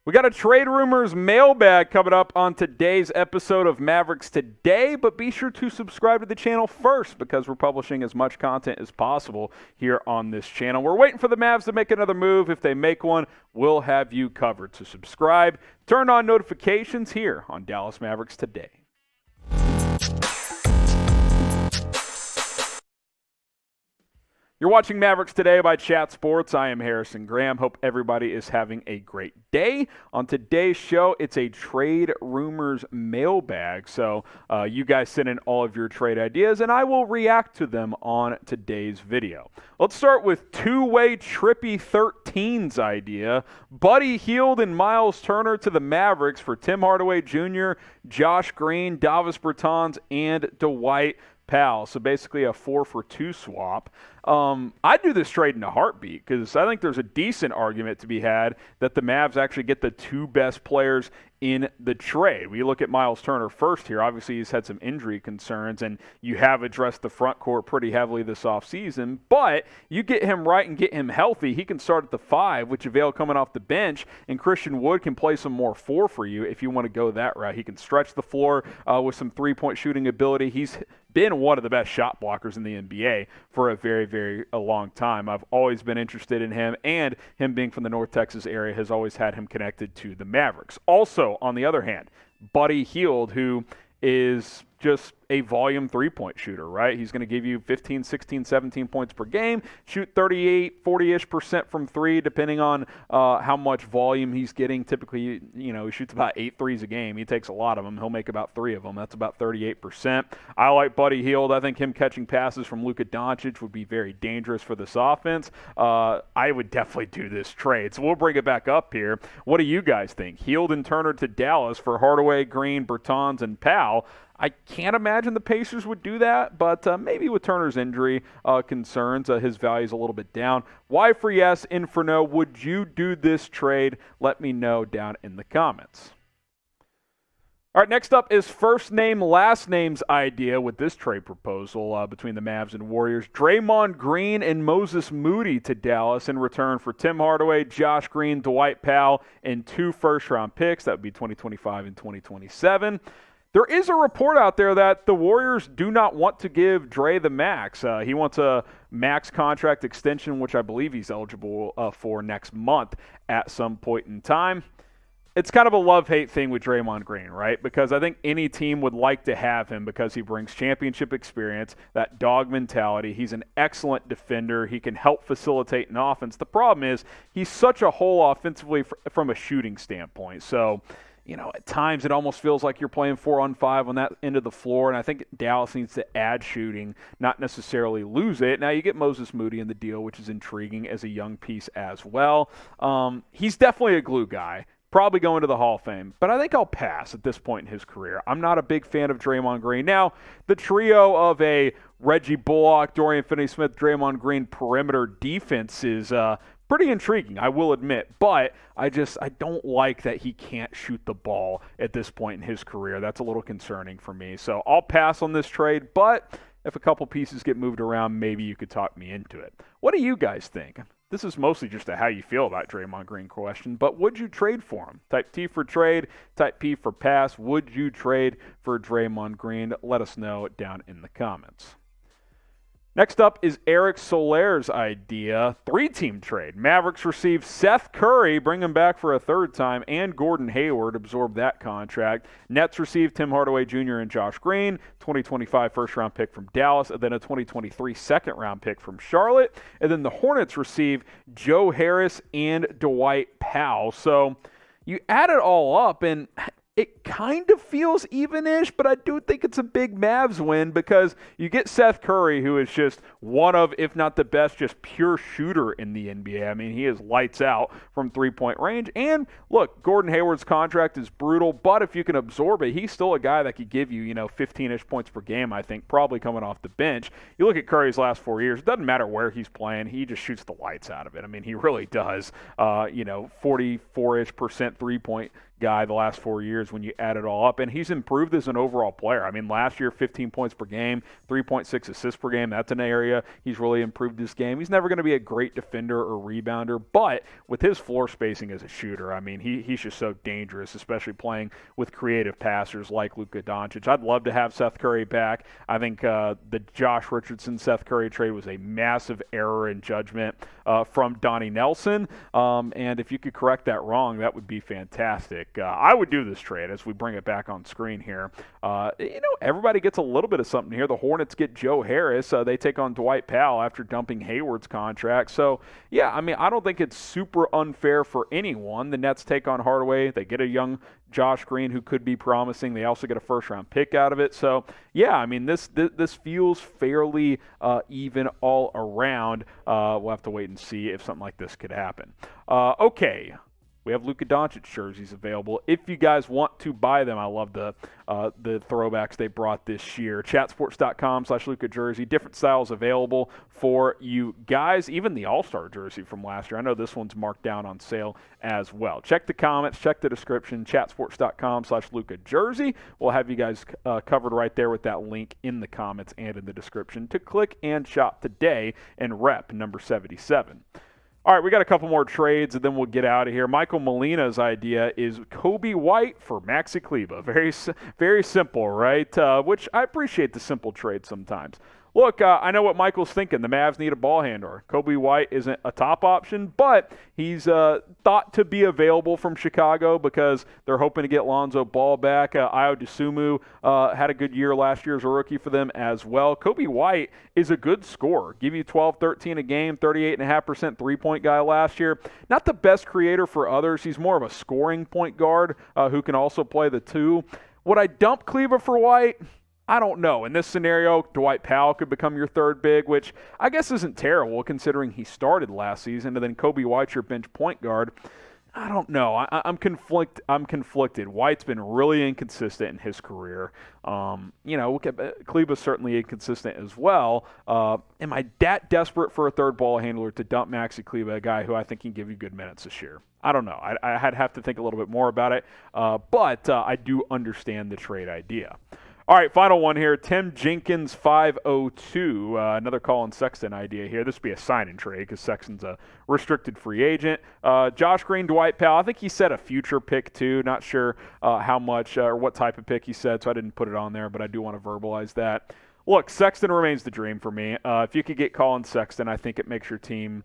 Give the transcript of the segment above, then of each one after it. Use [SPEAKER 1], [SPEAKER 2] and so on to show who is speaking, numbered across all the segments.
[SPEAKER 1] We got a Trade Rumors mailbag coming up on today's episode of Mavericks Today, but be sure to subscribe to the channel first because we're publishing as much content as possible here on this channel. We're waiting for the Mavs to make another move. If they make one, we'll have you covered. So subscribe, turn on notifications here on Dallas Mavericks Today. You're watching Mavericks Today by Chat Sports. I am Harrison Graham. Hope everybody is having a great day. On today's show, it's a Trade Rumors mailbag. So you guys send in all of your trade ideas, and I will react to them on today's video. Let's start with two-way trippy 13s idea. Buddy Hield and Myles Turner to the Mavericks for Tim Hardaway Jr., Josh Green, Davis Bertans, and Dwight Powell. So basically a 4-for-2 swap. I'd do this trade in a heartbeat because I think there's a decent argument to be had that the Mavs actually get the two best players in the trade. We look at Myles Turner first here. Obviously, he's had some injury concerns, and you have addressed the front court pretty heavily this offseason. But you get him right and get him healthy, he can start at the 5, with JaVale coming off the bench, and Christian Wood can play some more 4 for you if you want to go that route. He can stretch the floor with some three-point shooting ability. He's been one of the best shot blockers in the NBA for a very long time. I've always been interested in him, and him being from the North Texas area has always had him connected to the Mavericks. Also, on the other hand, Buddy Hield, who is just a volume three-point shooter, right? He's going to give you 15, 16, 17 points per game, shoot 38, 40-ish% from three, depending on how much volume he's getting. Typically, he shoots about 8 threes a game. He takes a lot of them. He'll make about 3 of them. That's about 38%. I like Buddy Hield. I think him catching passes from Luka Doncic would be very dangerous for this offense. I would definitely do this trade. So we'll bring it back up here. What do you guys think? Hield and Turner to Dallas for Hardaway, Green, Bertans, and Powell. I can't imagine the Pacers would do that, but maybe with Turner's injury concerns, his value is a little bit down. Y for yes, in for no. Would you do this trade? Let me know down in the comments. All right, next up is first name, last name's idea with this trade proposal between the Mavs and Warriors. Draymond Green and Moses Moody to Dallas in return for Tim Hardaway, Josh Green, Dwight Powell, and 2 first-round picks. That would be 2025 and 2027. There is a report out there that the Warriors do not want to give Dre the max. He wants a max contract extension, which I believe he's eligible for next month at some point in time. It's kind of a love-hate thing with Draymond Green, right? Because I think any team would like to have him because he brings championship experience, that dog mentality. He's an excellent defender. He can help facilitate an offense. The problem is he's such a hole offensively from a shooting standpoint. So, at times it almost feels like you're playing 4-on-5 on that end of the floor, and I think Dallas needs to add shooting, not necessarily lose it. Now, you get Moses Moody in the deal, which is intriguing as a young piece as well. He's definitely a glue guy, probably going to the Hall of Fame, but I think I'll pass at this point in his career. I'm not a big fan of Draymond Green. Now, the trio of a Reggie Bullock, Dorian Finney-Smith, Draymond Green perimeter defense is pretty intriguing, I will admit, but I don't like that he can't shoot the ball at this point in his career. That's a little concerning for me. So I'll pass on this trade, but if a couple pieces get moved around, maybe you could talk me into it. What do you guys think? This is mostly just a how you feel about Draymond Green question, but would you trade for him? Type T for trade, type P for pass. Would you trade for Draymond Green? Let us know down in the comments. Next up is Eric Solaire's idea, 3-team trade. Mavericks receive Seth Curry, bring him back for a third time, and Gordon Hayward, absorb that contract. Nets receive Tim Hardaway Jr. and Josh Green, 2025 first-round pick from Dallas, and then a 2023 second-round pick from Charlotte. And then the Hornets receive Joe Harris and Dwight Powell. So you add it all up, and it kind of feels even-ish, but I do think it's a big Mavs win because you get Seth Curry, who is just one of, if not the best, just pure shooter in the NBA. I mean, he is lights out from three-point range. And, look, Gordon Hayward's contract is brutal, but if you can absorb it, he's still a guy that could give you, 15-ish points per game, I think, probably coming off the bench. You look at Curry's last 4 years, it doesn't matter where he's playing, he just shoots the lights out of it. I mean, he really does. 44-ish% three-point guy the last 4 years. years when you add it all up. And he's improved as an overall player. I mean, last year, 15 points per game, 3.6 assists per game. That's an area he's really improved this game. He's never going to be a great defender or rebounder, but with his floor spacing as a shooter, I mean, he's just so dangerous, especially playing with creative passers like Luka Doncic. I'd love to have Seth Curry back. I think the Josh Richardson-Seth Curry trade was a massive error in judgment from Donnie Nelson, and if you could correct that wrong, that would be fantastic. I would do this trade as we bring it back on screen here. Everybody gets a little bit of something here. The Hornets get Joe Harris. They take on Dwight Powell after dumping Hayward's contract. So, yeah, I mean, I don't think it's super unfair for anyone. The Nets take on Hardaway. They get a young Josh Green who could be promising. They also get a first-round pick out of it. So, yeah, I mean, this feels fairly even all around. We'll have to wait and see if something like this could happen. Okay. We have Luka Doncic jerseys available. If you guys want to buy them, I love the throwbacks they brought this year. Chatsports.com/Luka jersey. Different styles available for you guys. Even the All-Star jersey from last year. I know this one's marked down on sale as well. Check the comments. Check the description. Chatsports.com/Luka jersey. We'll have you guys covered right there with that link in the comments and in the description to click and shop today and rep number 77. All right, we got a couple more trades, and then we'll get out of here. Michael Molina's idea is Coby White for Maxi Kleber. Very simple, right? Which I appreciate the simple trade sometimes. Look, I know what Michael's thinking. The Mavs need a ball handler. Coby White isn't a top option, but he's thought to be available from Chicago because they're hoping to get Lonzo Ball back. Ayo Dosunmu had a good year last year as a rookie for them as well. Coby White is a good scorer. Give you 12, 13 a game, 38.5% three-point guy last year. Not the best creator for others. He's more of a scoring point guard who can also play the two. Would I dump Kleber for White? I don't know. In this scenario, Dwight Powell could become your third big, which I guess isn't terrible considering he started last season, and then Coby White's your bench point guard. I don't know. I'm conflicted. White's been really inconsistent in his career. Kleber's certainly inconsistent as well. Am I that desperate for a third ball handler to dump Maxi Kleber, a guy who I think can give you good minutes this year? I don't know. I'd have to think a little bit more about it, but I do understand the trade idea. All right, final one here. Tim Jenkins 502, another Collin Sexton idea here. This would be a sign-and trade because Sexton's a restricted free agent. Josh Green, Dwight Powell. I think he said a future pick too. Not sure how much or what type of pick he said, so I didn't put it on there, but I do want to verbalize that. Look, Sexton remains the dream for me. If you could get Collin Sexton, I think it makes your team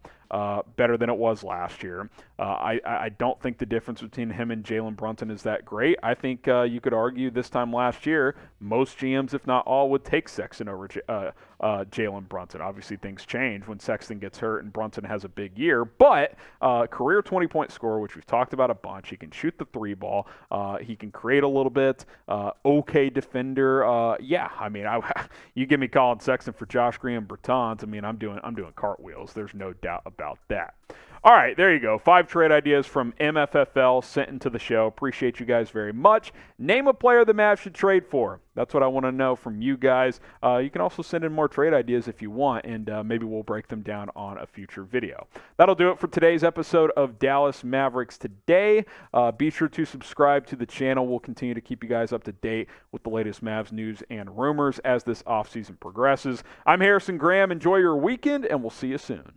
[SPEAKER 1] better than it was last year. I don't think the difference between him and Jalen Brunson is that great. I think you could argue this time last year, most GMs, if not all, would take Sexton over Jalen Brunson. Obviously, things change when Sexton gets hurt and Brunson has a big year, but career 20-point scorer, which we've talked about a bunch. He can shoot the three ball. He can create a little bit. Okay defender. You give me Collin Sexton for Josh Green and Bertans. I mean, I'm doing cartwheels. There's no doubt about that. All right, there you go. 5 trade ideas from MFFL sent into the show. Appreciate you guys very much. Name a player the Mavs should trade for. That's what I want to know from you guys. You can also send in more trade ideas if you want, and maybe we'll break them down on a future video. That'll do it for today's episode of Dallas Mavericks Today. Be sure to subscribe to the channel. We'll continue to keep you guys up to date with the latest Mavs news and rumors as this offseason progresses. I'm Harrison Graham. Enjoy your weekend, and we'll see you soon.